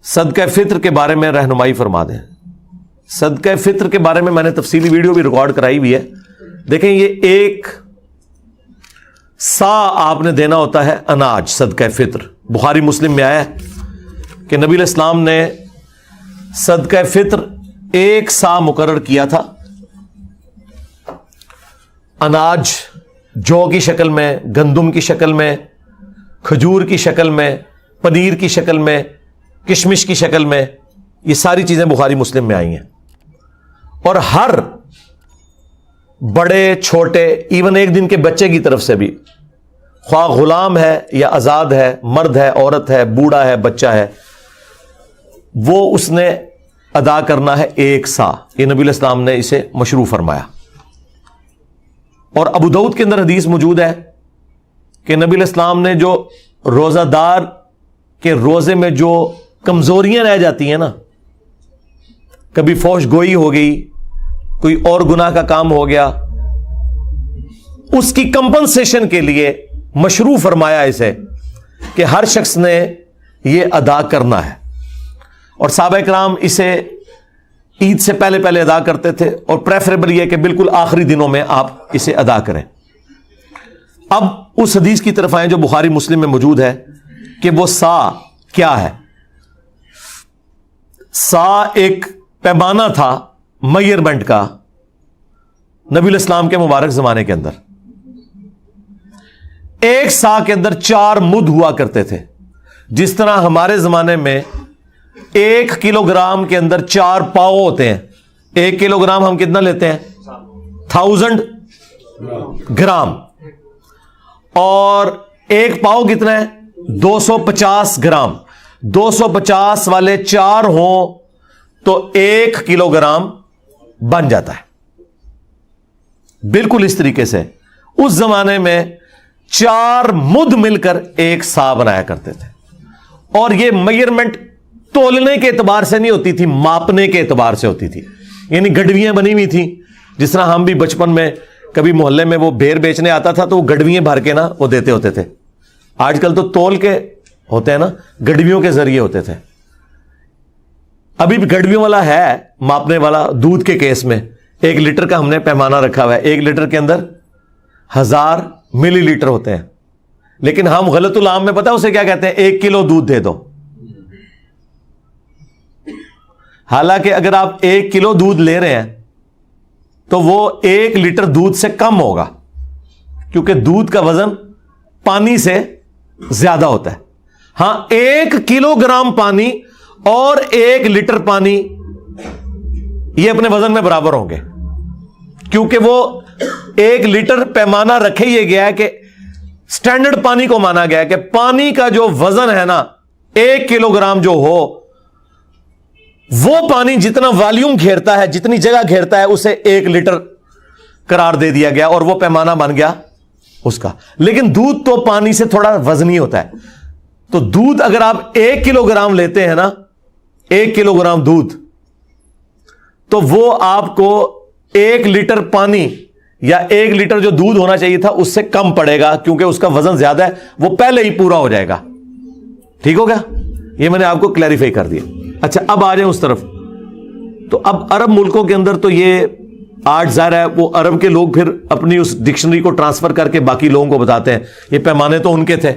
صدقہ فطر کے بارے میں رہنمائی فرما دیں. صدقہ فطر کے بارے میں میں نے تفصیلی ویڈیو بھی ریکارڈ کرائی ہوئی ہے. دیکھیں یہ ایک سا آپ نے دینا ہوتا ہے اناج صدقہ فطر. بخاری مسلم میں آیا ہے کہ نبی علیہ السلام نے صدقہ فطر ایک سا مقرر کیا تھا. اناج جو کی شکل میں، گندم کی شکل میں، کھجور کی شکل میں، پنیر کی شکل میں، کشمش کی شکل میں، یہ ساری چیزیں بخاری مسلم میں آئی ہیں. اور ہر بڑے چھوٹے، ایون ایک دن کے بچے کی طرف سے بھی، خواہ غلام ہے یا آزاد ہے، مرد ہے، عورت ہے، بوڑھا ہے، بچہ ہے، وہ اس نے ادا کرنا ہے ایک سا. یہ نبی علیہ السلام نے اسے مشروع فرمایا. اور ابو داؤد کے اندر حدیث موجود ہے کہ نبی علیہ السلام نے جو روزہ دار کے روزے میں جو کمزوریاں رہ جاتی ہیں نا، کبھی فوش گوئی ہو گئی، کوئی اور گناہ کا کام ہو گیا، اس کی کمپنسیشن کے لیے مشروع فرمایا اسے کہ ہر شخص نے یہ ادا کرنا ہے. اور صحابہ کرام اسے عید سے پہلے پہلے ادا کرتے تھے، اور پریفریبل یہ کہ بالکل آخری دنوں میں آپ اسے ادا کریں. اب اس حدیث کی طرف آئیں جو بخاری مسلم میں موجود ہے کہ وہ سا کیا ہے. سا ایک پیمانہ تھا میئرمنٹ کا نبی علیہ السلام کے مبارک زمانے کے اندر. ایک سا کے اندر 4 مد ہوا کرتے تھے. جس طرح ہمارے زمانے میں 1 کلو گرام کے اندر 4 پاؤ ہوتے ہیں. 1 کلو گرام ہم کتنا لیتے ہیں؟ 1000 گرام. اور 1 پاؤ کتنا ہے؟ 250 گرام. 250 والے 4 ہوں تو 1 کلو گرام بن جاتا ہے. بالکل اس طریقے سے اس زمانے میں 4 مد مل کر ایک سا بنایا کرتے تھے. اور یہ میئرمنٹ تولنے کے اعتبار سے نہیں ہوتی تھی، ماپنے کے اعتبار سے ہوتی تھی. یعنی گڈویاں بنی ہوئی تھیں. جس طرح ہم بھی بچپن میں کبھی محلے میں وہ بیر بیچنے آتا تھا تو وہ گڈویاں بھر کے نا وہ دیتے ہوتے تھے. آج کل تو تول کے ہوتے ہیں نا، گڈویوں کے ذریعے ہوتے تھے. ابھی بھی گڈویوں والا ہے ماپنے والا. دودھ کے کیس میں 1 لیٹر کا ہم نے پیمانہ رکھا ہوا ہے. 1 لیٹر کے اندر 1000 ملی لیٹر ہوتے ہیں. لیکن ہم غلط العام میں پتہ اسے کیا کہتے ہیں؟ 1 کلو دودھ دے دو. حالانکہ اگر آپ 1 کلو دودھ لے رہے ہیں تو وہ 1 لیٹر دودھ سے کم ہوگا، کیونکہ دودھ کا وزن پانی سے زیادہ ہوتا ہے. ہاں 1 کلو گرام پانی اور 1 لیٹر پانی یہ اپنے وزن میں برابر ہوں گے، کیونکہ وہ 1 لیٹر پیمانہ رکھے یہ گیا ہے کہ سٹینڈرڈ پانی کو مانا گیا ہے کہ پانی کا جو وزن ہے نا 1 کلو گرام جو ہو، وہ پانی جتنا والیوم گھیرتا ہے، جتنی جگہ گھیرتا ہے، اسے 1 لیٹر قرار دے دیا گیا اور وہ پیمانہ بن گیا اس کا. لیکن دودھ تو پانی سے تھوڑا وزنی ہوتا ہے. تو دودھ اگر آپ 1 کلو گرام لیتے ہیں نا، 1 کلو گرام دودھ، تو وہ آپ کو 1 لیٹر پانی یا 1 لیٹر جو دودھ ہونا چاہیے تھا اس سے کم پڑے گا، کیونکہ اس کا وزن زیادہ ہے. وہ پہلے ہی پورا ہو جائے گا. ٹھیک ہو گیا؟ یہ میں نے آپ کو کلیریفائی کر دیا. اچھا اب آ جائیں اس طرف. تو اب عرب ملکوں کے اندر تو یہ آج ظاہر ہے وہ عرب کے لوگ پھر اپنی اس ڈکشنری کو ٹرانسفر کر کے باقی لوگوں کو بتاتے ہیں یہ پیمانے تو ان کے تھے.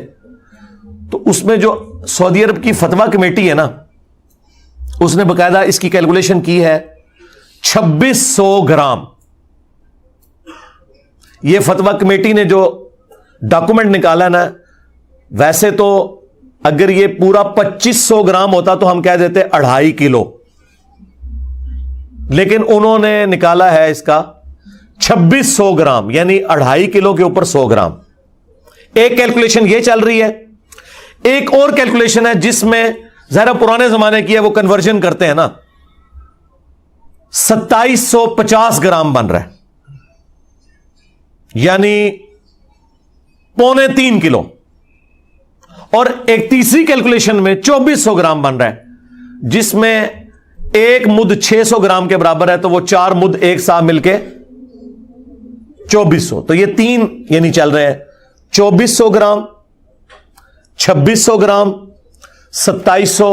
تو اس میں جو سعودی عرب کی فتویٰ کمیٹی ہے نا، اس نے باقاعدہ اس کی کیلکولیشن کی ہے 2600 گرام. یہ فتویٰ کمیٹی نے جو ڈاکومنٹ نکالا نا، ویسے تو اگر یہ پورا 2500 گرام ہوتا تو ہم کہہ دیتے 2.5 کلو، لیکن انہوں نے نکالا ہے اس کا 2600 گرام، یعنی 2.5 کلو کے اوپر 100 گرام. ایک کیلکولیشن یہ چل رہی ہے. ایک اور کیلکولیشن ہے جس میں ذرا پرانے زمانے کی ہے، وہ کنورژن کرتے ہیں نا، 2750 گرام بن رہا ہے، یعنی 2.25 کلو. اور ایک تیسری کیلکولیشن میں 2400 گرام بن رہا ہے، جس میں 1 مد 600 گرام کے برابر ہے، تو وہ 4 مد ایک ساتھ مل کے 2400. تو یہ 3 یعنی چل رہے ہیں 2400 گرام، 2600 گرام، 2700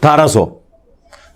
1800।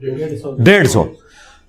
150।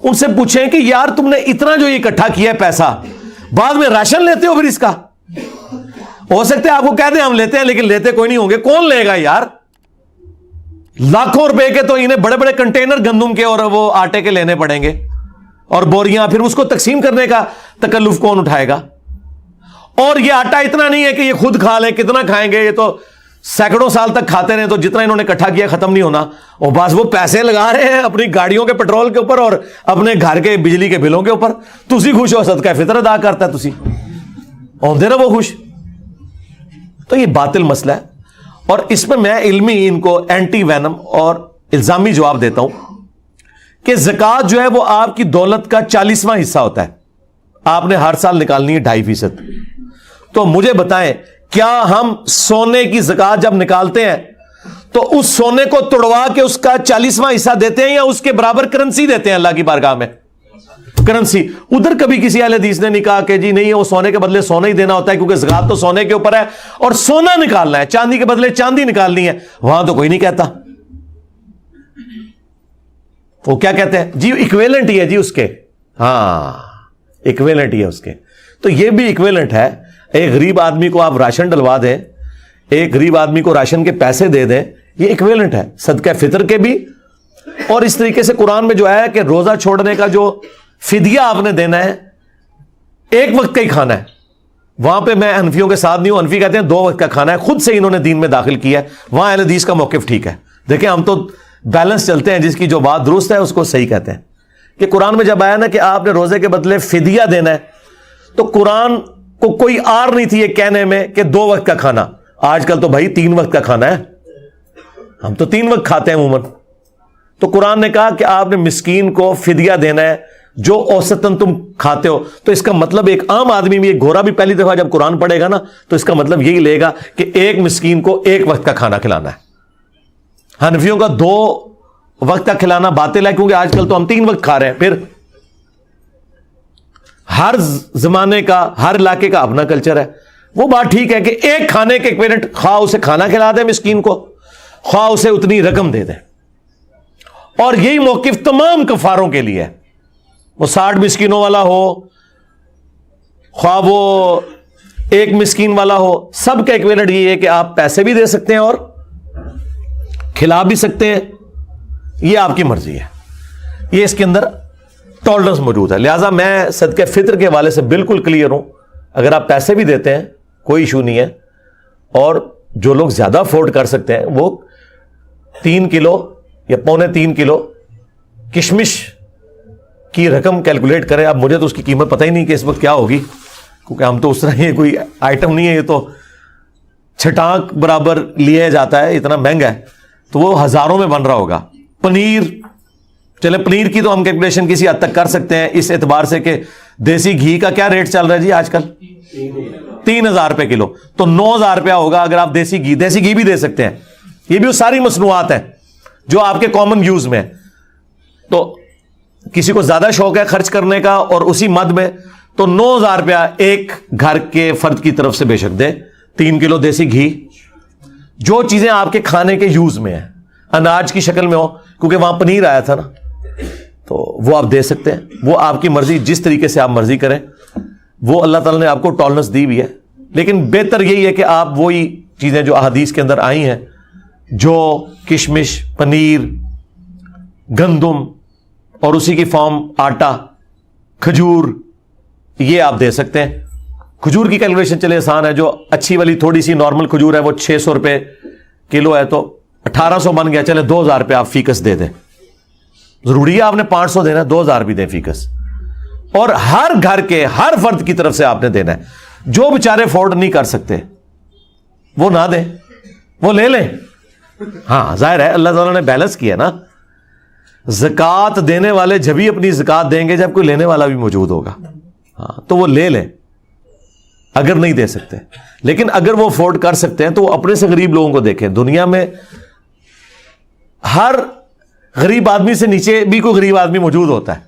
ان سے پوچھیں کہ یار تم نے اتنا جو اکٹھا کیا ہے پیسہ, بعد میں راشن لیتے ہو پھر اس کا؟ ہو سکتا ہے آپ کو کہہ دیں ہم لیتے ہیں, لیکن لیتے کوئی نہیں ہوں گے. کون لے گا یار؟ لاکھوں روپے کے تو انہیں بڑے بڑے کنٹینر گندم کے اور وہ آٹے کے لینے پڑیں گے, اور بوریاں, پھر اس کو تقسیم کرنے کا تکلف کون اٹھائے گا؟ اور یہ آٹا اتنا نہیں ہے کہ یہ خود کھا لیں, کتنا کھائیں گے؟ یہ تو سینکڑوں سال تک کھاتے رہے, تو جتنا انہوں نے اکٹھا کیا ختم نہیں ہونا. اور بس وہ پیسے لگا رہے ہیں اپنی گاڑیوں کے پیٹرول کے اوپر اور اپنے گھر کے بجلی کے بلوں کے اوپر. تسی خوش ہو, صدقہ فطر ادا کرتا ہے, تسی ہوندے نا وہ خوش. تو یہ باطل مسئلہ ہے, اور اس میں میں علمی ان کو اینٹی وینم اور الزامی جواب دیتا ہوں کہ زکوٰۃ جو ہے وہ آپ کی دولت کا 40واں حصہ ہوتا ہے, آپ نے ہر سال نکالنی ہے 2.5%. تو مجھے بتائیں, کیا ہم سونے کی زکوٰۃ جب نکالتے ہیں تو اس سونے کو توڑوا کے اس کا 40واں حصہ دیتے ہیں, یا اس کے برابر کرنسی دیتے ہیں اللہ کی بارگاہ میں؟ کرنسی. ادھر کبھی کسی اہل حدیث نے نہیں کہا کہ جی نہیں, وہ سونے کے بدلے سونا ہی دینا ہوتا ہے کیونکہ زکوٰۃ تو سونے کے اوپر ہے اور سونا نکالنا ہے, چاندی کے بدلے چاندی نکالنی ہے. وہاں تو کوئی نہیں کہتا. وہ کیا کہتے ہیں جی ایکویلنٹ ہی ہے جی اس کے, ہاں ایکویلنٹ ہی ہے اس کے. تو یہ بھی ایکویلنٹ ہے. ایک غریب آدمی کو آپ راشن ڈلوا دیں, ایک غریب آدمی کو راشن کے پیسے دے دیں, یہ ایکویلنٹ ہے صدقہ فطر کے بھی. اور اس طریقے سے قرآن میں جو ہے کہ روزہ چھوڑنے کا جو فدیہ آپ نے دینا ہے, ایک وقت کا ہی کھانا ہے. وہاں پہ میں حنفیوں کے ساتھ نہیں ہوں, حنفی کہتے ہیں 2 وقت کا کھانا ہے, خود سے انہوں نے دین میں داخل کیا ہے. وہاں اہل حدیث کا موقف ٹھیک ہے. دیکھیں ہم تو بیلنس چلتے ہیں, جس کی جو بات درست ہے اس کو صحیح کہتے ہیں. کہ قرآن میں جب آیا نا کہ آپ نے روزے کے بدلے فدیہ دینا ہے, تو قرآن کو کوئی آر نہیں تھی یہ کہنے میں کہ 2 وقت کا کھانا. آج کل تو بھائی 3 وقت کا کھانا ہے, ہم تو 3 وقت کھاتے ہیں عموماً. تو قرآن نے کہا کہ آپ نے مسکین کو فدیہ دینا ہے جو اوسطاً تم کھاتے ہو. تو اس کا مطلب ایک عام آدمی بھی, ایک گورا بھی پہلی دفعہ جب قرآن پڑھے گا نا, تو اس کا مطلب یہی لے گا کہ ایک مسکین کو 1 وقت کا کھانا کھلانا ہے. حنفیوں کا 2 وقت کا کھلانا باطل ہے, کیونکہ آج کل تو ہم 3 وقت کھا رہے ہیں. پھر ہر زمانے کا, ہر علاقے کا اپنا کلچر ہے. وہ بات ٹھیک ہے کہ ایک کھانے کے ایکویلنٹ, خواہ اسے کھانا کھلا دیں مسکین کو, خواہ اسے اتنی رقم دے دیں. اور یہی موقف تمام کفاروں کے لیے ہے. وہ 60 مسکینوں والا ہو, خواہ وہ 1 مسکین والا ہو, سب کا ایکویلنٹ یہ ہے کہ آپ پیسے بھی دے سکتے ہیں اور کھلا بھی سکتے ہیں. یہ آپ کی مرضی ہے, یہ اس کے اندر ٹالرنس موجود ہے. لہذا میں صدقہ فطر کے حوالے سے بالکل کلیئر ہوں. اگر آپ پیسے بھی دیتے ہیں کوئی ایشو نہیں ہے, اور جو لوگ زیادہ افورڈ کر سکتے ہیں وہ 3 کلو یا 3.25 کلو کشمش کی رقم کیلکولیٹ کریں. اب مجھے تو اس کی قیمت پتہ ہی نہیں کہ اس وقت کیا ہوگی, کیونکہ ہم تو اس طرح یہ کوئی آئٹم نہیں ہے, یہ تو چھٹانک برابر لیا جاتا ہے, اتنا مہنگا ہے. تو وہ ہزاروں میں بن رہا ہوگا. پنیر, چلے پنیر کی تو ہم کیلکولیشن کسی حد تک کر سکتے ہیں اس اعتبار سے کہ دیسی گھی کا کیا ریٹ چل رہا ہے جی آج کل, 3,000 روپے کلو. تو 9,000 روپیہ ہوگا اگر آپ دیسی گھی بھی دے سکتے ہیں. یہ بھی وہ ساری مصنوعات ہیں جو آپ کے کامن یوز میں. تو کسی کو زیادہ شوق ہے خرچ کرنے کا اور اسی مد میں, تو 9,000 روپیہ ایک گھر کے فرد کی طرف سے بے شک دیں. 3 کلو دیسی گھی, جو چیزیں آپ کے کھانے کے یوز میں ہیں, اناج کی شکل میں ہو, کیونکہ وہاں پنیر آیا تھا نا, تو وہ آپ دے سکتے ہیں. وہ آپ کی مرضی, جس طریقے سے آپ مرضی کریں. وہ اللہ تعالیٰ نے آپ کو ٹالرنس دی ہوئی ہے, لیکن بہتر یہی ہے کہ آپ وہی چیزیں جو احادیث کے اندر آئی ہیں, جو کشمش, پنیر, گندم اور اسی کی فارم آٹا, کھجور, یہ آپ دے سکتے ہیں. کھجور کی کیلکولیشن چلے آسان ہے, جو اچھی والی تھوڑی سی نارمل کھجور ہے وہ 600 روپے کلو ہے, تو 1800 بن گیا. چلے 2,000 روپے آپ فیکس دے دیں. ضروری ہے آپ نے 500 دینا, 2,000 بھی دیں فیکس. اور ہر گھر کے ہر فرد کی طرف سے آپ نے دینا ہے. جو بیچارے افورڈ نہیں کر سکتے وہ نہ دیں, وہ لے لیں. ہاں ظاہر ہے اللہ تعالیٰ نے بیلنس کیا نا, زکوٰۃ دینے والے جبھی اپنی زکوٰۃ دیں گے جب کوئی لینے والا بھی موجود ہوگا. ہاں تو وہ لے لیں اگر نہیں دے سکتے. لیکن اگر وہ افورڈ کر سکتے ہیں تو وہ اپنے سے غریب لوگوں کو دیکھیں. دنیا میں ہر غریب آدمی سے نیچے بھی کوئی غریب آدمی موجود ہوتا ہے,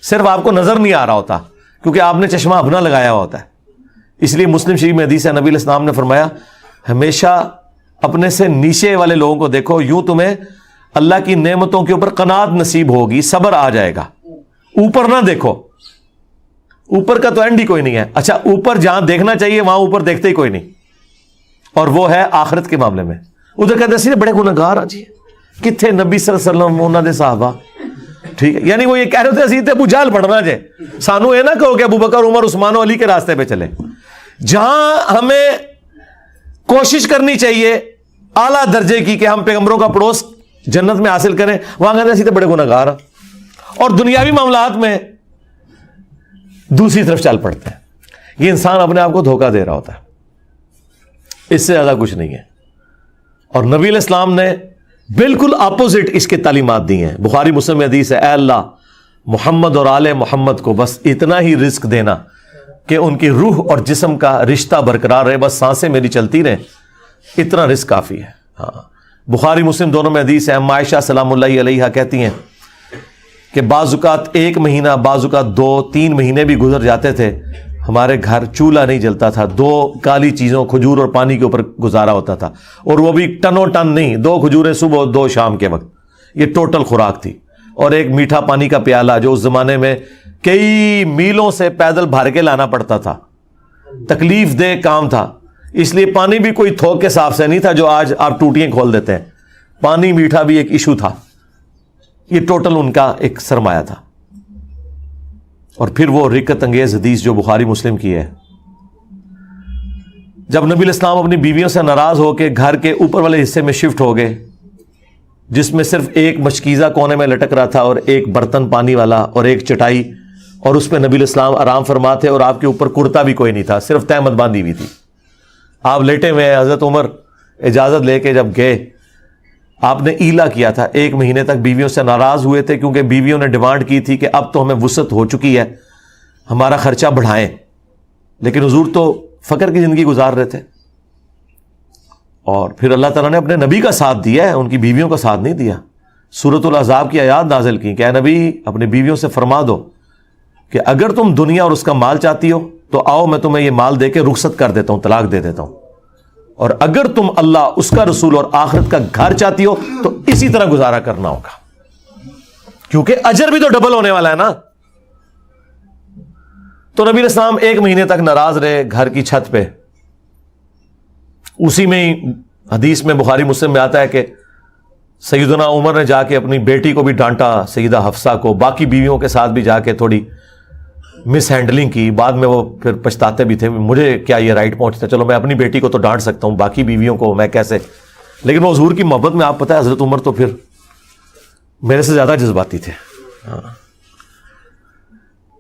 صرف آپ کو نظر نہیں آ رہا ہوتا کیونکہ آپ نے چشمہ اپنا لگایا ہوا ہوتا ہے. اس لیے مسلم شریف میں حدیث ہے, نبی علیہ السلام نے فرمایا ہمیشہ اپنے سے نیچے والے لوگوں کو دیکھو, یوں تمہیں اللہ کی نعمتوں کے اوپر قناعت نصیب ہوگی, صبر آ جائے گا. اوپر نہ دیکھو, اوپر کا تو اینڈ ہی کوئی نہیں ہے. اچھا اوپر جہاں دیکھنا چاہیے وہاں اوپر دیکھتے ہی کوئی نہیں, اور وہ ہے آخرت کے معاملے میں. ادھر کہتے ہیں بڑے گنہگار آ جی, کتنے نبی صلی اللہ علیہ وسلم انہوں نے صحابہ, ٹھیک ہے, یعنی وہ یہ کہہ رہے تھے ابو جہل پڑھنا جائے, سانو یہ نہ کہو کہ ابو بکر عمر عثمان و علی کے راستے پہ چلے. جہاں ہمیں کوشش کرنی چاہیے اعلیٰ درجے کی کہ ہم پیغمبروں کا پڑوس جنت میں حاصل کریں, وہاں کہتے ہیں بڑے گنہگار, اور دنیاوی معاملات میں دوسری طرف چل پڑتے ہیں. یہ انسان اپنے آپ کو دھوکہ دے رہا ہوتا ہے, اس سے زیادہ کچھ نہیں ہے. اور نبی علیہ السلام نے بالکل اپوزٹ اس کے تعلیمات دی ہیں. بخاری مسلم میں حدیث ہے, اے اللہ محمد اور آل محمد کو بس اتنا ہی رزق دینا کہ ان کی روح اور جسم کا رشتہ برقرار رہے, بس سانسیں میری چلتی رہیں, اتنا رزق کافی ہے. ہاں بخاری مسلم دونوں میں حدیث ہے. ہم عائشہ سلام اللہ علیہا کہتی ہیں کہ بعض اوقات 1 مہینہ, بعض اوقات 2-3 مہینے بھی گزر جاتے تھے, ہمارے گھر چولہا نہیں جلتا تھا, 2 کالی چیزوں کھجور اور پانی کے اوپر گزارا ہوتا تھا, اور وہ بھی ٹنوں ٹن نہیں, 2 کھجوریں صبح اور 2 شام کے وقت, یہ ٹوٹل خوراک تھی. اور ایک میٹھا پانی کا پیالہ جو اس زمانے میں کئی میلوں سے پیدل بھر کے لانا پڑتا تھا, تکلیف دہ کام تھا, اس لیے پانی بھی کوئی تھوک کے صاف سے نہیں تھا جو آج آپ ٹوٹیاں کھول دیتے ہیں. پانی میٹھا بھی ایک ایشو تھا. یہ ٹوٹل ان کا ایک سرمایہ تھا. اور پھر وہ رکت انگیز حدیث جو بخاری مسلم کی ہے, جب نبی علیہ السلام اپنی بیویوں سے ناراض ہو کے گھر کے اوپر والے حصے میں شفٹ ہو گئے, جس میں صرف ایک مشکیزہ کونے میں لٹک رہا تھا اور ایک برتن پانی والا اور ایک چٹائی, اور اس پہ نبی علیہ السلام آرام فرما تھے, اور آپ کے اوپر کرتا بھی کوئی نہیں تھا, صرف تہمت باندھی ہوئی تھی, آپ لیٹے ہوئے. حضرت عمر اجازت لے کے جب گئے, آپ نے ایلا کیا تھا, 1 مہینے تک بیویوں سے ناراض ہوئے تھے کیونکہ بیویوں نے ڈیمانڈ کی تھی کہ اب تو ہمیں وسعت ہو چکی ہے, ہمارا خرچہ بڑھائیں, لیکن حضور تو فقر کی زندگی گزار رہے تھے. اور پھر اللہ تعالیٰ نے اپنے نبی کا ساتھ دیا ہے, ان کی بیویوں کا ساتھ نہیں دیا. سورۃ الاحزاب کی آیات نازل کی کہ اے نبی اپنے بیویوں سے فرما دو کہ اگر تم دنیا اور اس کا مال چاہتی ہو تو آؤ میں تمہیں یہ مال دے کے رخصت کر دیتا ہوں, طلاق دے دیتا ہوں, اور اگر تم اللہ, اس کا رسول اور آخرت کا گھر چاہتی ہو تو اسی طرح گزارا کرنا ہوگا, کیونکہ اجر بھی تو ڈبل ہونے والا ہے نا. تو نبی علیہ السلام 1 مہینے تک ناراض رہے گھر کی چھت پہ. اسی میں ہی حدیث میں بخاری مسلم میں آتا ہے کہ سیدنا عمر نے جا کے اپنی بیٹی کو بھی ڈانٹا, سیدہ حفصہ کو, باقی بیویوں کے ساتھ بھی جا کے تھوڑی مس ہینڈلنگ کی. بعد میں وہ پھر پچھتاتے بھی تھے, مجھے کیا یہ رائٹ پہنچتا, چلو میں اپنی بیٹی کو تو ڈانٹ سکتا ہوں, باقی بیویوں کو میں کیسے. لیکن وہ حضور کی محبت میں آپ پتہ ہے حضرت عمر تو پھر میرے سے زیادہ جذباتی تھے.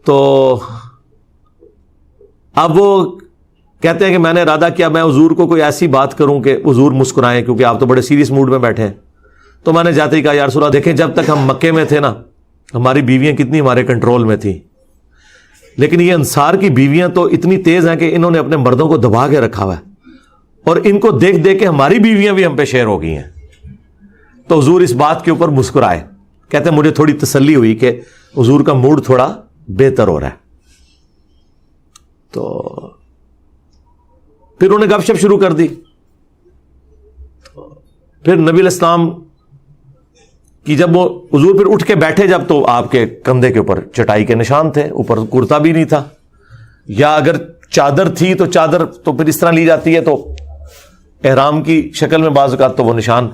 تو اب وہ کہتے ہیں کہ میں نے ارادہ کیا میں حضور کو کوئی ایسی بات کروں کہ حضور مسکرائیں, کیونکہ آپ تو بڑے سیریس موڈ میں بیٹھے ہیں. تو میں نے جاتے ہی کہا یا رسول اللہ دیکھیں جب تک ہم مکے میں تھے نا ہماری بیویاں کتنی ہمارے کنٹرول میں تھیں, لیکن یہ انصار کی بیویاں تو اتنی تیز ہیں کہ انہوں نے اپنے مردوں کو دبا کے رکھا ہوا ہے, اور ان کو دیکھ دیکھ کے ہماری بیویاں بھی ہم پہ شیر ہو گئی ہیں. تو حضور اس بات کے اوپر مسکرائے, کہتے ہیں مجھے تھوڑی تسلی ہوئی کہ حضور کا موڈ تھوڑا بہتر ہو رہا ہے. تو پھر انہوں نے گپ شپ شروع کر دی. پھر نبی علیہ السلام کی جب وہ حضور پھر اٹھ کے بیٹھے, جب تو آپ کے کندھے کے اوپر چٹائی کے نشان تھے, اوپر کرتا بھی نہیں تھا, یا اگر چادر تھی تو چادر تو پھر اس طرح لی جاتی ہے تو احرام کی شکل میں بعض اوقات تو وہ نشان.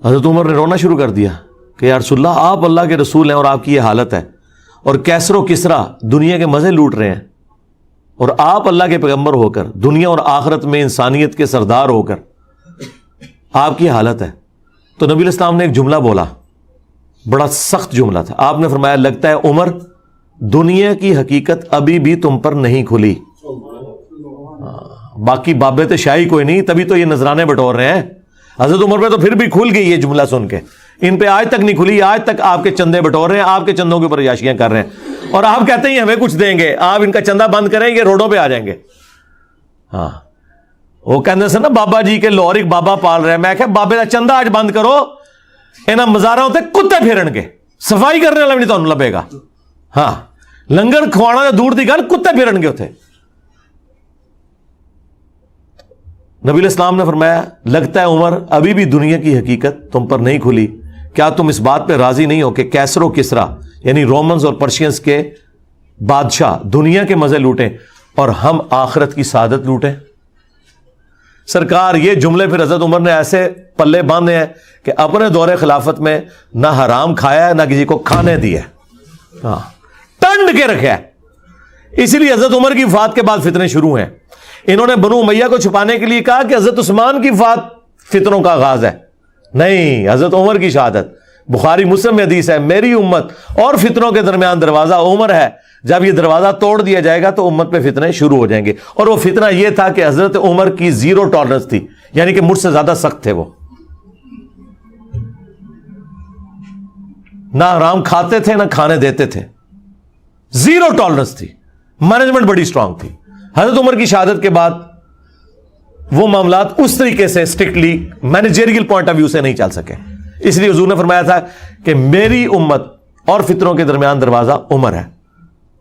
حضرت عمر نے رونا شروع کر دیا کہ یا رسول اللہ آپ اللہ کے رسول ہیں اور آپ کی یہ حالت ہے, اور کیسر و کسرا دنیا کے مزے لوٹ رہے ہیں, اور آپ اللہ کے پیغمبر ہو کر دنیا اور آخرت میں انسانیت کے سردار ہو کر آپ کی حالت ہے. تو نبی علیہ السلام نے ایک جملہ بولا, بڑا سخت جملہ تھا. آپ نے فرمایا لگتا ہے عمر دنیا کی حقیقت ابھی بھی تم پر نہیں کھلی. باقی بابے تو شاہی کوئی نہیں, تبھی تو یہ نذرانے بٹور رہے ہیں. حضرت عمر پہ تو پھر بھی کھل گئی یہ جملہ سن کے, ان پہ آج تک نہیں کھلی, آج تک آپ کے چندے بٹور رہے ہیں, آپ کے چندوں کے اوپر عیاشیاں کر رہے ہیں, اور آپ کہتے ہیں ہمیں کچھ دیں گے, آپ ان کا چندہ بند کریں گے روڈوں پہ آ جائیں گے. ہاں وہ کہنے سے نا بابا جی کے لاہور ایک بابا پال رہے ہیں, میں کہ بابے کا چندہ آج بند کرو, انہاں مزاروں ہوتے کتے پھیرن گے, صفائی کرنے والا بھی نہیں تمہیں لبے گا. ہاں لنگر کھوانا دور دی گل, کتے پھیرن گے اتنے. نبی علیہ السلام نے فرمایا لگتا ہے عمر ابھی بھی دنیا کی حقیقت تم پر نہیں کھلی, کیا تم اس بات پہ راضی نہیں ہو کہ کیسر و کسرا یعنی رومنز اور پرشینز کے بادشاہ دنیا کے مزے لوٹیں اور ہم آخرت کی سعادت لوٹیں. سرکار یہ جملے پھر حضرت عمر نے ایسے پلے باندھے ہیں کہ اپنے دور خلافت میں نہ حرام کھایا ہے نہ کسی کو کھانے دیا ہے, ہاں ٹنڈ کے رکھا ہے. اسی لیے حضرت عمر کی وفات کے بعد فتنے شروع ہیں. انہوں نے بنو امیہ کو چھپانے کے لیے کہا کہ حضرت عثمان کی وفات فتنوں کا آغاز ہے. نہیں, حضرت عمر کی شہادت. بخاری مسلم میں حدیث ہے, میری امت اور فتنوں کے درمیان دروازہ عمر ہے, جب یہ دروازہ توڑ دیا جائے گا تو امت پہ فتنے شروع ہو جائیں گے. اور وہ فتنہ یہ تھا کہ حضرت عمر کی زیرو ٹالرنس تھی, یعنی کہ مجھ سے زیادہ سخت تھے وہ, نہ حرام کھاتے تھے نہ کھانے دیتے تھے, زیرو ٹالرنس تھی, مینجمنٹ بڑی اسٹرانگ تھی. حضرت عمر کی شہادت کے بعد وہ معاملات اس طریقے سے strictly managerial point of view سے نہیں چل سکے. اس لیے حضور نے فرمایا تھا کہ میری امت اور فتنوں کے درمیان دروازہ عمر ہے.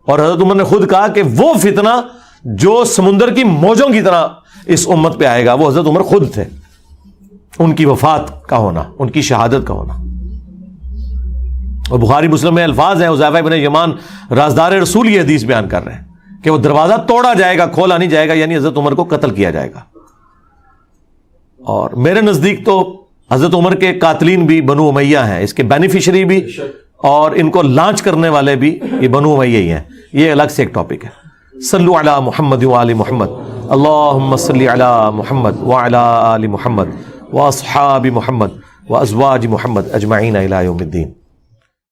اور حضرت عمر نے خود کہا کہ وہ فتنہ جو سمندر کی موجوں کی طرح اس امت پہ آئے گا وہ حضرت عمر خود تھے. ان کی وفات کا ہونا, ان کی شہادت کا ہونا. اور بخاری مسلم میں الفاظ ہیں, حذیفہ بن یمان رازدار رسول یہ حدیث بیان کر رہے ہیں کہ وہ دروازہ توڑا جائے گا, کھولا نہیں جائے گا, یعنی حضرت عمر کو قتل کیا جائے گا. اور میرے نزدیک تو حضرت عمر کے قاتلین بھی بنو امیہ ہیں, اس کے بینیفیشری بھی, اور ان کو لانچ کرنے والے بھی یہ بنو امیہ ہی ہیں. یہ الگ سے ایک ٹاپک ہے. صلو علی محمد وآل محمد, اللہم صلی علی محمد وعلی آل محمد واصحاب محمد وازواج محمد اجمعین الی یوم الدین.